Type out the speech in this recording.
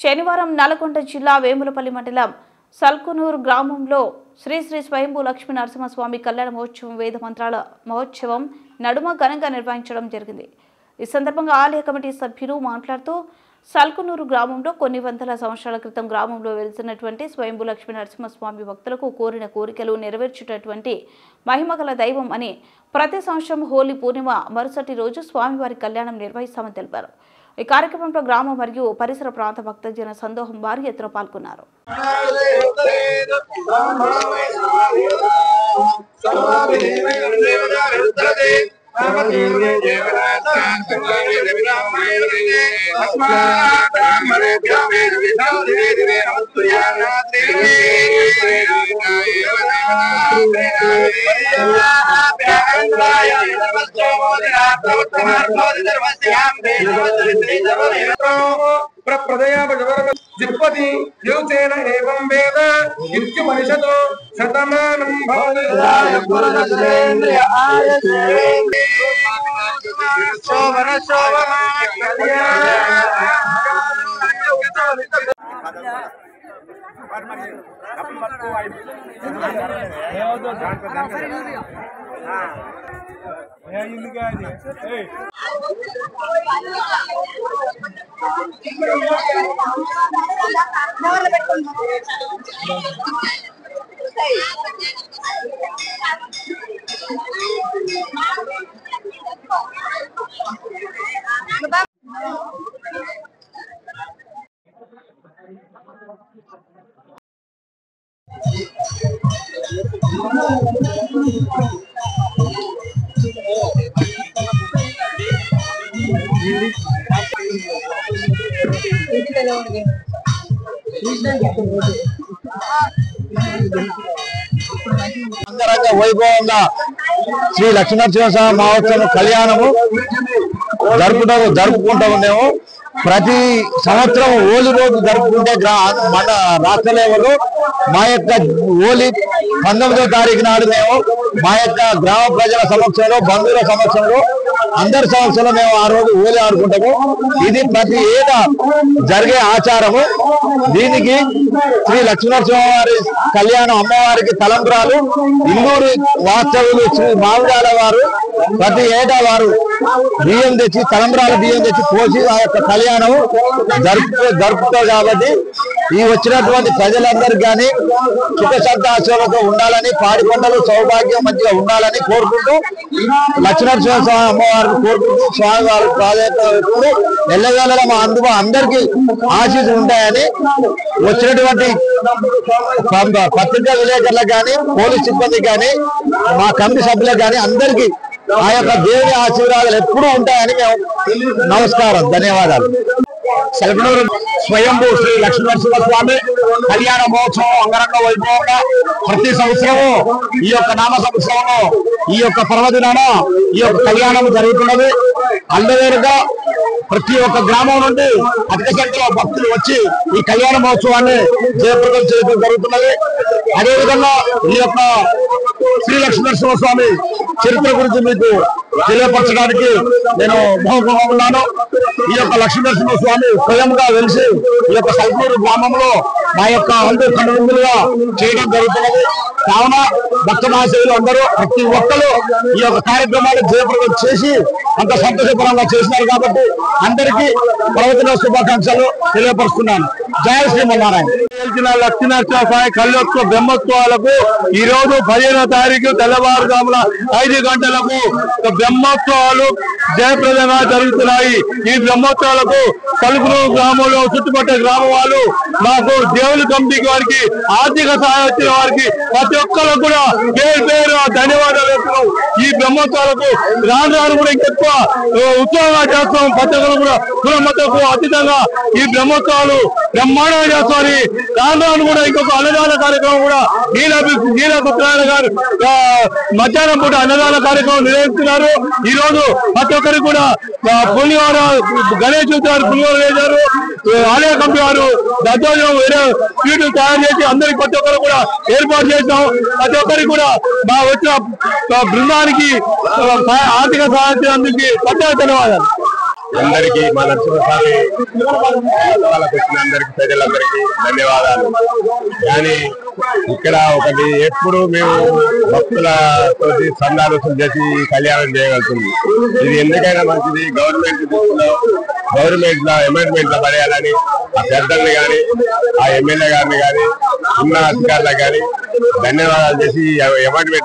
శనివారం నల్గొండ జిల్లా వేములపల్లి మండలం సల్కునూరు గ్రామంలో శ్రీ శ్రీ స్వయంభూ లక్ష్మీ నరసింహస్వామి కళ్యాణ మహోత్సవం వేద మంత్రాల మహోత్సవం నడుమ ఘనంగా నిర్వహించడం జరిగింది। ఈ సందర్భంగా ఆలయ కమిటీ సభ్యులు మాట్లాడుతూ సల్కునూరు గ్రామంలో కొన్ని వందల సంవత్సరాల క్రితం గ్రామంలో వెలిసినటువంటి స్వయంభూ లక్ష్మీ నరసింహస్వామి భక్తులకు కోరిన కోరికలు నెరవేర్చేటటువంటి మహిమగల దైవం అని ప్రతి సంవత్సరం హోలీ పూర్ణిమ మరుసటి రోజు స్వామివారి కళ్యాణం నిర్వహిస్తామని తెలిపారు। ఈ కార్యక్రమంలో గ్రామ మరియు పరిసర ప్రాంత భక్తజన సందోహం భారీ ఎత్తున పాల్గొన్నారు। जिपति युचेन एवं वेद इत्युपनिषदो शतमानं भवति शोभन అంగరంగ వైభవంగా శ్రీ లక్ష్మీనరసింహస్వామి మహోత్సవం కళ్యాణము జరుపుకుంటూ ఉన్నాము। ప్రతి సంవత్సరం హోలీ రోజు జరుపుకుంటే మన రాష్ట్ర లెవెల్లో మా యొక్క హోలీ 19వ తారీఖు నాడు మేము మా యొక్క గ్రామ ప్రజల సమక్షంలో బంధువుల సమక్షంలో అందరి సమక్షంలో మేము ఆ రోజు హోలీ ఆడుకుంటాము। ఇది ప్రతి ఏటా జరిగే ఆచారము। దీనికి శ్రీ లక్ష్మీనరసింహవారి కళ్యాణం అమ్మవారికి తలంబ్రాలు ఇల్లూరు వాస్తవులు శ్రీ మామిడాల వారు ప్రతి ఏటా వారు బియ్యం తెచ్చి తలంబ్రాల బియ్యం తెచ్చి పోసి ఆ యొక్క కళ్యాణం జరుపుతారు। కాబట్టి ఈ వచ్చినటువంటి ప్రజలందరికీ కానీ సుఖ సంతోషాలతో ఉండాలని పాడి పంటలు సౌభాగ్యం మంచిగా ఉండాలని కోరుకుంటూ లక్ష్మీనరసింహస్వామి అమ్మవారిని కోరుకుంటూ స్వామివారి ప్రాధాన్యత ఎల్లవేళలా మా అందరికీ ఆశీస్సులు ఉంటాయని వచ్చినటువంటి పత్రికా విలేకరులకు కానీ పోలీస్ సిబ్బంది కానీ మా కమిటీ సభ్యులకు కానీ అందరికీ ఆ యొక్క దేవుని ఆశీర్వాదాలు ఎప్పుడూ ఉంటాయని మేము నమస్కారం, ధన్యవాదాలు। సల్కునూరు స్వయంభూ శ్రీ లక్ష్మీనరసింహస్వామి కళ్యాణ మహోత్సవం అంగరంగ వైభవంగా ప్రతి సంవత్సరము ఈ యొక్క నామ సంవత్సరంలో ఈ యొక్క పర్వదినాన ఈ యొక్క కళ్యాణం జరుగుతున్నది। అల్లవేరుగా ప్రతి ఒక్క గ్రామం నుండి అధిక సంఖ్యలో భక్తులు వచ్చి ఈ కళ్యాణ మహోత్సవాన్ని జయప్రదం చేయడం జరుగుతున్నది। అదేవిధంగా ఈ యొక్క శ్రీ లక్ష్మీనరసింహస్వామి చరిత్ర గురించి మీకు తెలియపరచడానికి నేను బహుముఖంగా ఉన్నాను। ఈ యొక్క లక్ష్మీనరసింహస్వామి స్వయంగా వెలిసి ఈ యొక్క సల్కునూరు గ్రామంలో మా యొక్క అందరూ కనువిందులుగా చేయడం జరుగుతున్నది। కావున భక్త మహాశయులు అందరూ ప్రతి ఒక్కరు ఈ యొక్క కార్యక్రమాన్ని జయప్రదం చేసి అంత సంతోషకరంగా చేసినారు కాబట్టి అందరికీ పర్వదిన శుభాకాంక్షలు తెలియపరుస్తున్నాను। జయ శ్రీమన్నారాయణ। లక్ష్మీనరసింహస్వామి కళ్యోత్సవ బ్రహ్మోత్సవాలకు ఈ రోజు 15వ తారీఖు తెల్లవారుజామున 5 గంటలకు బ్రహ్మోత్సవాలు జయప్రదంగా జరుగుతున్నాయి। ఈ బ్రహ్మోత్సవాలకు సల్కునూరు గ్రామంలో చుట్టుపక్కల గ్రామ వాళ్ళు మాకు దేవుని కమిటీకి వారికి ఆర్థిక సహాయం వచ్చిన వారికి ప్రతి ఒక్కరు కూడా పేరు పేరు ధన్యవాదాలు చెప్తున్నాం। ఈ బ్రహ్మోత్సవాలకు రాను కూడా ఇంకెక్కువ ఉత్సవంగా చేస్తాం। ప్రతి ఒక్కరు కూడా కులమతకు అతీతంగా ఈ బ్రహ్మోత్సవాలు బ్రహ్మాండంగా చేస్తామని రాను కూడా ఇంకొక అన్నదాన కార్యక్రమం కూడా నీలా సత్యనారాయణ గారు మధ్యాహ్నం పూట అన్నదాన కార్యక్రమం నిర్వహిస్తున్నారు। ఈ రోజు ప్రతి ఒక్కరికి కూడా పులిహోర గణేష్ గారు పులిహోర వేశారు। ఆలయ కమిటీ వారు దద్దోజనం వేరే స్వీట్లు తయారు చేసి అందరికి ప్రతి ఒక్కరు కూడా ఏర్పాటు చేస్తాం। ప్రతి ఒక్కరికి కూడా మా వచ్చిన బృందానికి ఆర్థిక సహాయం ధన్యవాదాలు। అందరికీ మా నరసింహస్వామి వాళ్ళకు వచ్చిన అందరికి ప్రజలందరికీ ధన్యవాదాలు. కానీ ఇక్కడ ఒకటి ఎప్పుడు మేము భక్తులతో సందాలు చేసి కళ్యాణం చేయగలుగుతుంది. ఇది ఎందుకైనా మంచిది. గవర్నమెంట్ లో అమెండ్మెంట్ లో పడేయాలని ఆ పెద్దల్ని కానీ ఆ ఎమ్మెల్యే గారిని కానీ ఉన్న అధికారులకు కానీ ధన్యవాదాలు చేసి అమెండ్మెంట్